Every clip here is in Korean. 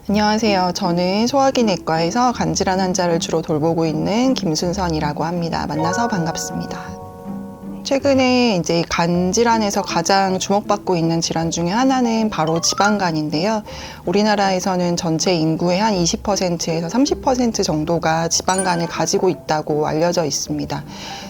안녕하세요. 저는 소화기 내과에서 간질환 환자를 주로 돌보고 있는 김순선이라고 합니다. 만나서 반갑습니다. 최근에 이제 간질환에서 가장 주목받고 있는 질환 중에 하나는 바로 지방간인데요. 우리나라에서는 전체 인구의 한 20%에서 30% 정도가 지방간을 가지고 있다고 알려져 있습니다.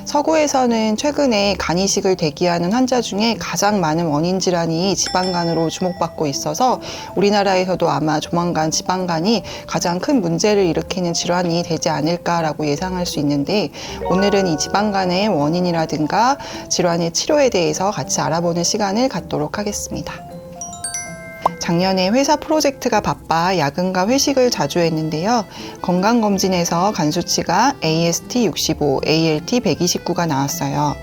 서구에서는 최근에 간 이식을 대기하는 환자 중에 가장 많은 원인 질환이 지방간으로 주목받고 있어서 우리나라에서도 아마 조만간 지방간이 가장 큰 문제를 일으키는 질환이 되지 않을까라고 예상할 수 있는데, 오늘은 이 지방간의 원인이라든가 질환의 치료에 대해서 같이 알아보는 시간을 갖도록 하겠습니다. 작년에 회사 프로젝트가 바빠 야근과 회식을 자주 했는데요. 건강검진에서 간 수치가 AST 65, ALT 129가 나왔어요.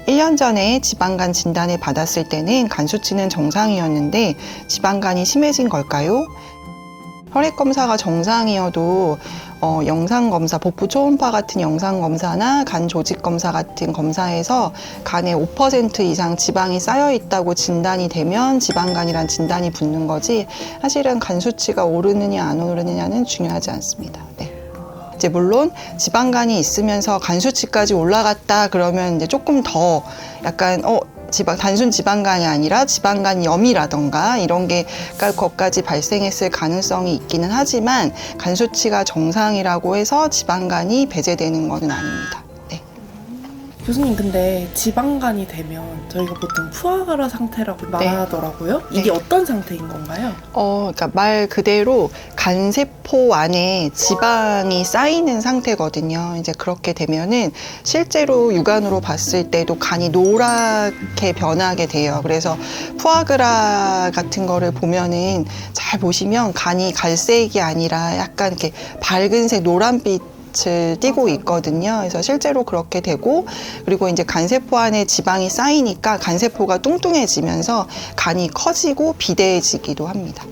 1년 전에 지방간 진단을 받았을 때는 간 수치는 정상이었는데 지방간이 심해진 걸까요? 혈액검사가 정상이어도 영상검사, 복부 초음파 같은 영상검사나 간 조직검사 같은 검사에서 간에 5% 이상 지방이 쌓여 있다고 진단이 되면 지방간이란 진단이 붙는 거지, 사실은 간 수치가 오르느냐 안 오르느냐는 중요하지 않습니다. 네. 이제 물론 지방간이 있으면서 간 수치까지 올라갔다 그러면 이제 조금 더 약간 단순 지방간이 아니라 지방간염이라던가 이런 게 것까지 발생했을 가능성이 있기는 하지만 간 수치가 정상이라고 해서 지방간이 배제되는 것은 아닙니다. 네. 교수님, 근데 지방간이 되면 저희가 보통 푸아그라 상태라고 말하더라고요. 이게 어떤 상태인 건가요? 그러니까 말 그대로 간세포 안에 지방이 쌓이는 상태거든요. 이제 그렇게 되면은 실제로 육안으로 봤을 때도 간이 노랗게 변하게 돼요. 그래서 푸아그라 같은 거를 보면은 잘 보시면 간이 갈색이 아니라 약간 이렇게 밝은색 노란빛 을 띠고 있거든요. 그래서 실제로 그렇게 되고, 그리고 이제 간세포 안에 지방이 쌓이니까 간세포가 뚱뚱해지면서 간이 커지고 비대해지기도 합니다.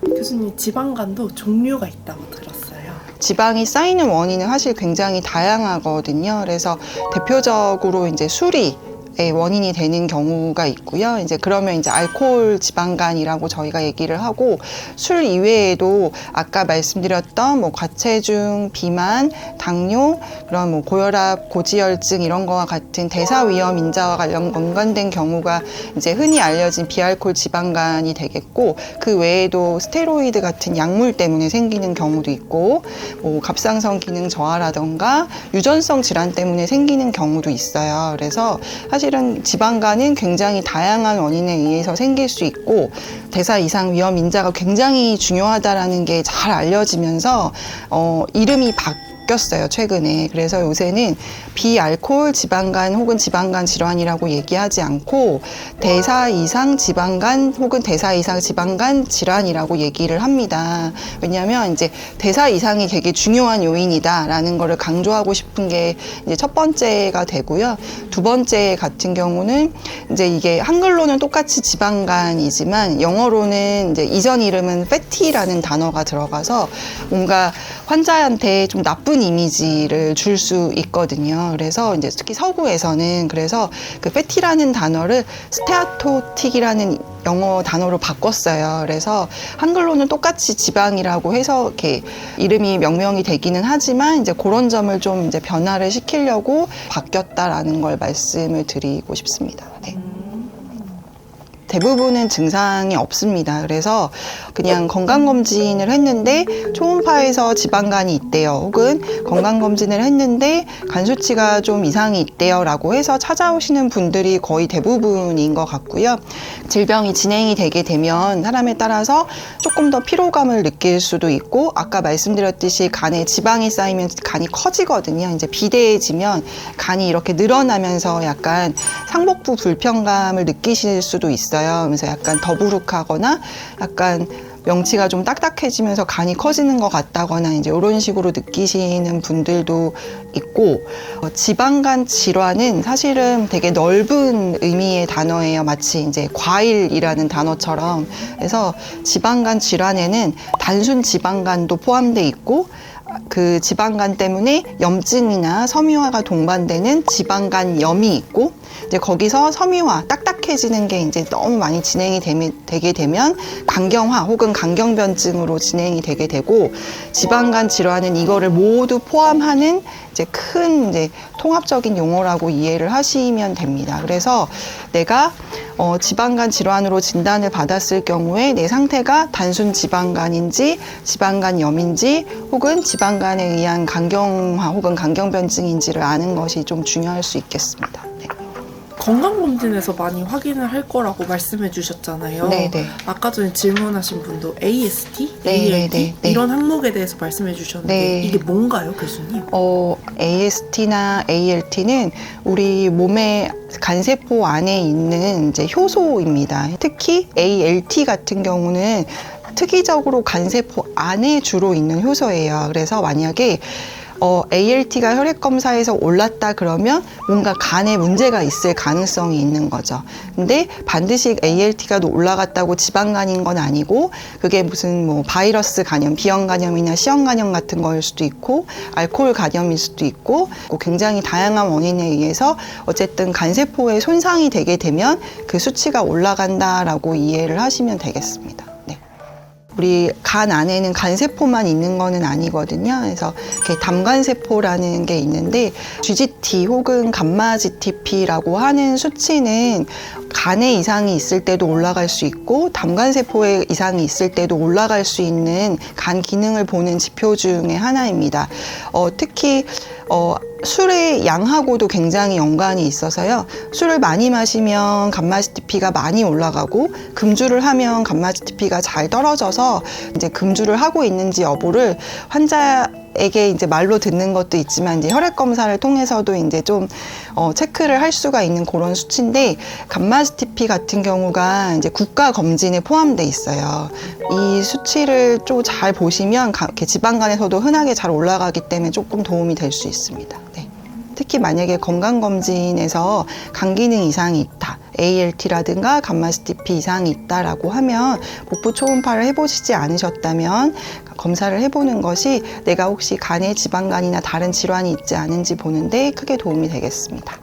교수님, 지방간도 종류가 있다고 들었어요. 지방이 쌓이는 원인은 사실 굉장히 다양하거든요. 그래서 대표적으로 이제 술이 원인이 되는 경우가 있고요. 이제 그러면 이제 알코올 지방간이라고 저희가 얘기를 하고, 술 이외에도 아까 말씀드렸던 뭐 과체중, 비만, 당뇨, 그런 뭐 고혈압, 고지혈증 이런 거와 같은 대사위험 인자와 연관된 경우가 이제 흔히 알려진 비알코올 지방간이 되겠고, 그 외에도 스테로이드 같은 약물 때문에 생기는 경우도 있고, 뭐 갑상선 기능 저하라던가 유전성 질환 때문에 생기는 경우도 있어요. 그래서 사실은 지방간은 굉장히 다양한 원인에 의해서 생길 수 있고, 대사 이상 위험 인자가 굉장히 중요하다라는 게 잘 알려지면서 이름이 바뀌었어요, 최근에. 그래서 요새는 비알코올 지방간 혹은 지방간 질환이라고 얘기하지 않고 대사 이상 지방간 혹은 대사 이상 지방간 질환이라고 얘기를 합니다. 왜냐하면 이제 대사 이상이 되게 중요한 요인이다라는 거를 강조하고 싶은 게 이제 첫 번째가 되고요. 두 번째 같은 경우는 이제 이게 한글로는 똑같이 지방간이지만 영어로는 이제 이전 이름은 fatty라는 단어가 들어가서 뭔가 환자한테 좀 나쁜 이미지를 줄 수 있거든요. 그래서 이제 특히 서구에서는 그래서 그 fatty라는 단어를 스테아토틱이라는 영어 단어로 바꿨어요. 그래서 한글로는 똑같이 지방이라고 해서 이렇게 이름이 명명이 되기는 하지만 이제 그런 점을 좀 이제 변화를 시키려고 바뀌었다라는 걸 말씀을 드리고 싶습니다. 네. 대부분은 증상이 없습니다. 그래서 그냥 건강검진을 했는데 초음파에서 지방간이 있대요. 혹은 건강검진을 했는데 간 수치가 좀 이상이 있대요 라고 해서 찾아오시는 분들이 거의 대부분인 것 같고요. 질병이 진행이 되게 되면 사람에 따라서 조금 더 피로감을 느낄 수도 있고, 아까 말씀드렸듯이 간에 지방이 쌓이면 간이 커지거든요. 이제 비대해지면 간이 이렇게 늘어나면서 약간 상복부 불편감을 느끼실 수도 있어요. 그래서 약간 더부룩하거나 약간 명치가 좀 딱딱해지면서 간이 커지는 것 같다거나 이제 이런 식으로 느끼시는 분들도 있고, 지방간 질환은 사실은 되게 넓은 의미의 단어예요. 마치 이제 과일이라는 단어처럼. 그래서 지방간 질환에는 단순 지방간도 포함돼 있고, 그 지방간 때문에 염증이나 섬유화가 동반되는 지방간염이 있고, 이제 거기서 섬유화, 딱딱해지는 게 이제 너무 많이 진행이 되게 되면 간경화 혹은 간경변증으로 진행이 되게 되고, 지방간 질환은 이거를 모두 포함하는 이제 큰 이제 통합적인 용어라고 이해를 하시면 됩니다. 그래서 내가 지방간 질환으로 진단을 받았을 경우에 내 상태가 단순 지방간인지 지방간염인지 혹은 지방간에 의한 간경화 혹은 간경변증인지를 아는 것이 좀 중요할 수 있겠습니다. 네. 건강검진에서 많이 확인을 할 거라고 말씀해 주셨잖아요. 네네. 아까 전에 질문하신 분도 AST, 네, ALT 네, 네. 이런 항목에 대해서 말씀해 주셨는데 네. 이게 뭔가요, 교수님? AST나 ALT는 우리 몸의 간세포 안에 있는 이제 효소입니다. 특히 ALT 같은 경우는 특이적으로 간세포 안에 주로 있는 효소예요. 그래서 만약에 ALT가 혈액 검사에서 올랐다 그러면 뭔가 간에 문제가 있을 가능성이 있는 거죠. 근데 반드시 ALT가 올라갔다고 지방간인 건 아니고, 그게 무슨 뭐 바이러스 간염, 비형 간염이나 시형 간염 같은 거일 수도 있고, 알코올 간염일 수도 있고, 굉장히 다양한 원인에 의해서 어쨌든 간세포에 손상이 되게 되면 그 수치가 올라간다라고 이해를 하시면 되겠습니다. 네. 우리 간 안에는 간세포만 있는 거는 아니거든요. 그래서 담간세포라는 게 있는데, GGT 혹은 감마-GTP라고 하는 수치는 간에 이상이 있을 때도 올라갈 수 있고, 담간세포에 이상이 있을 때도 올라갈 수 있는 간 기능을 보는 지표 중에 하나입니다. 특히 술의 양하고도 굉장히 연관이 있어서요. 술을 많이 마시면 감마-GTP가 많이 올라가고, 금주를 하면 감마-GTP가 잘 떨어져서 이제 금주를 하고 있는지 여부를 환자에게 이제 말로 듣는 것도 있지만, 이제 혈액 검사를 통해서도 이제 좀 체크를 할 수가 있는 그런 수치인데, 감마-GTP 같은 경우가 이제 국가 검진에 포함돼 있어요. 이 수치를 좀 잘 보시면 이렇게 지방간에서도 흔하게 잘 올라가기 때문에 조금 도움이 될 수 있습니다. 네. 특히 만약에 건강검진에서 간 기능 이상이 있다, ALT라든가 감마-GTP 이상이 있다라고 하면 복부 초음파를 해보시지 않으셨다면 검사를 해보는 것이 내가 혹시 간에 지방간이나 다른 질환이 있지 않은지 보는데 크게 도움이 되겠습니다.